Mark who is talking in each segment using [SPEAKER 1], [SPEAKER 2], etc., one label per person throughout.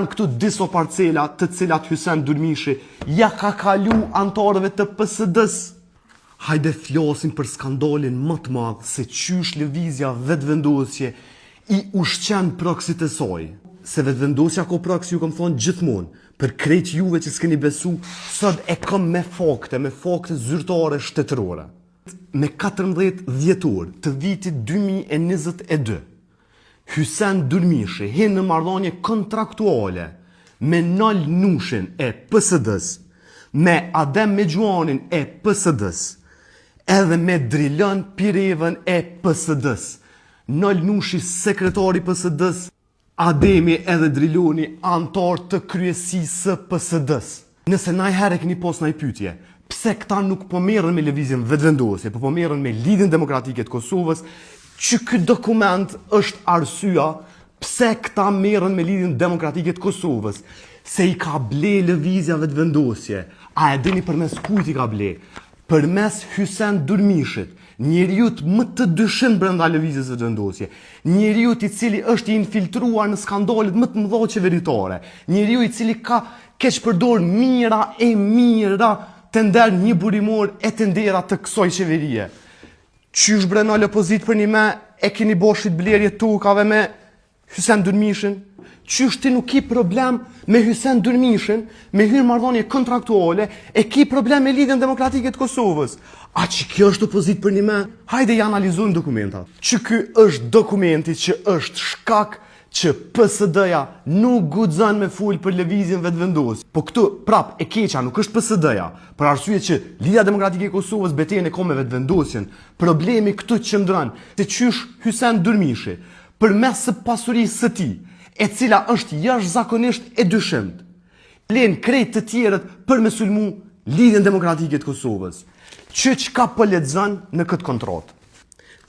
[SPEAKER 1] Këtu diso parcela të cilat Hysen Durmishi ja ka kalu antarëve të PSD-s. Hajde flasim për skandalin më të madh se qysh lëvizja vetëvendosje i ushqen praksit e saj. Se vetëvendosja ko praks ju kam thonë gjithmonë, për krejt juve që s'keni besu, sot e kam me fakte zyrtare shtetërore. Me 14 dhjetor të vitit 2022, Hysen Durmishi hin në marrëdhënie kontraktuale me Nal Nushin e PSD-s, me Adem Mexhuanin e PSD-s, edhe me Drilan Pirevën e PSD-s. Nal Nushi sekretari PSD-s, Ademi edhe Driloni antar të kryesisë së PSD-s. Nëse najherë e keni pas naj pyetje, pse këta nuk po merren me lëvizjen vetëvendosje, po merren me Lidhjen Demokratike të Kosovës, që këtë dokument është arsyeja pse këta merren me Lidhjen Demokratike të Kosovës, se i ka ble lëvizja vetëvendosje. A e dini përmes kujt i ka ble? Përmes Hysen Durmishit, njeriut më të dyshim brenda lëvizjes vetëvendosje, njeriut i cili është i infiltruar në skandalet më të mëdha qeveritare, njeriu i cili ka keq përdor mira e mira të nder një burimor e të ndera të kësaj qeverie. Qysh brenda opozit për një me e keni boshit blerje tukave me Hysen Durmishin? Qysh ti nuk ki problem me Hysen Durmishin, me hyrë marrëdhënie kontraktuale, e ki problem me Lidhjen Demokratike të Kosovës? A që kjo është opozit për një me? Hajde i analizojmë dokumentat. Që ky është dokumenti që është shkak që PSD-ja nuk guxon me fol për lëvizjen vetëvendosje. Po këtu prap e keqja nuk është PSD-ja, për arsye që Lidhja Demokratike e Kosovës betejën e ka me vetëvendosjen. Problemi këtu qëndron se qysh Hysen Durmishi, përmes së pasurisë së tij, e cila është jashtëzakonisht e dyshimt, blen krejt të tjerët për me sulmu Lidhjen Demokratike të Kosovës. Çka po lexon në këtë kontratë?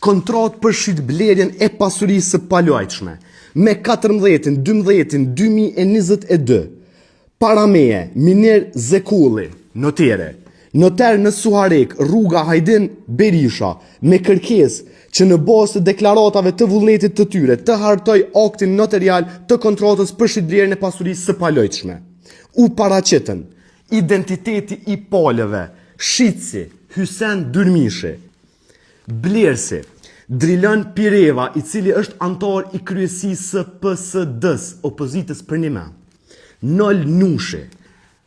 [SPEAKER 1] Kontratë për shitblerjen e pasurisë së paluajtshme. Me 14/12/2022, para meje, Miner Zekulli, notere, noter në Suharek, rruga Hajdin Berisha, me kërkesë që në bazë të deklaratave të vullnetit të tyre të hartoj aktin notarial të kontratës për shitblerjen e pasurisë së paluajtshme. U paraqiten identiteti i palëve, shitsi Hysen Durmishi, blersi Drilan Pireva, i cili është antar i kryesisë së PSD-s, opozitës për një me. Nal Nushi,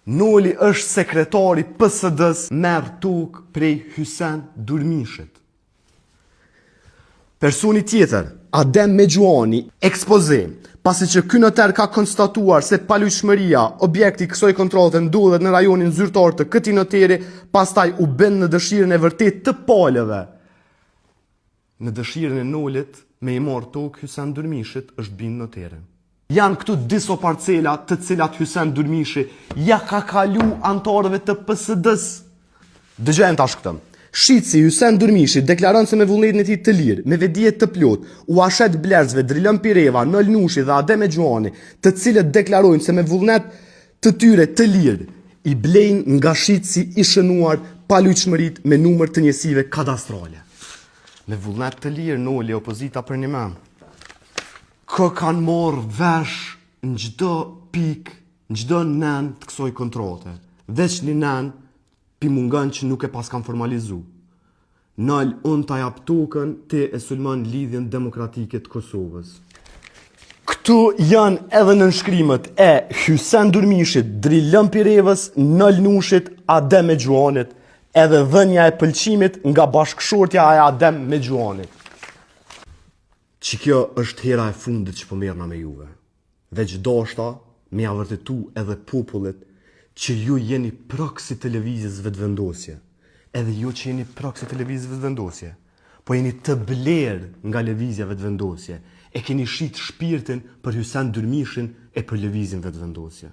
[SPEAKER 1] Noli është sekretari PSD-s, merr tokë prej Hysen Durmishit. Personi tjetër, Adem Mexhuani, ekspoze, pasi që ky notar ka konstatuar se palujshmëria, objekti i kësaj kontrate ndodhet në rajonin zyrtar të këtij noteri, pastaj u bën në dëshirën e vërtet të palëve. Në dëshirën e Nolit me i marrë tokë Hysen Durmishit është bind notere. Janë këtu diso parcela të cilat Hysen Durmishi ja ka kalu antarëve të PSD-s. Dëgjojmë tash këtë. Shitsi Hysen Durmishi deklaron se me vullnetin e tij të lirë, me vedije të plot, u ashet blerësve Drilan Pireva, Nal Nushi dhe Adem Mexhuani, të cilët deklarojnë se me vullnet të tyre të lirë i blejnë nga shitsi i shënuar palujshmëritë me numër të njësive kadastrale. Me vullnet të lirë, Noli opozita për një me. Kë kanë morë vesh në çdo pikë, në çdo nen të kësaj kontrate. Veç një nen pi mungan që nuk e pas kanë formalizu. Nal, unë ta jap tokën, ti e sulmon Lidhjen Demokratike të Kosovës. Këtu janë edhe nënshkrimet e Hysen Durmishit, Drilan Pirevës, Nal Nushit, Adem Mexhuanit, edhe dhënia e pëlqimit nga bashkëshortja e Adem Mexhuanit. Që kjo është hera e fundit që po merrna me juve. Veç dashta me ja vërtetu edhe popullit që ju jeni praksi të lëvizjes vetëvendosje. Edhe ju që jeni praksi të lëvizjes vetëvendosje, po jeni të blerë nga lëvizja vetëvendosje, e keni shit shpirtin për Hysen Durmishin e për lëvizjen vetëvendosje.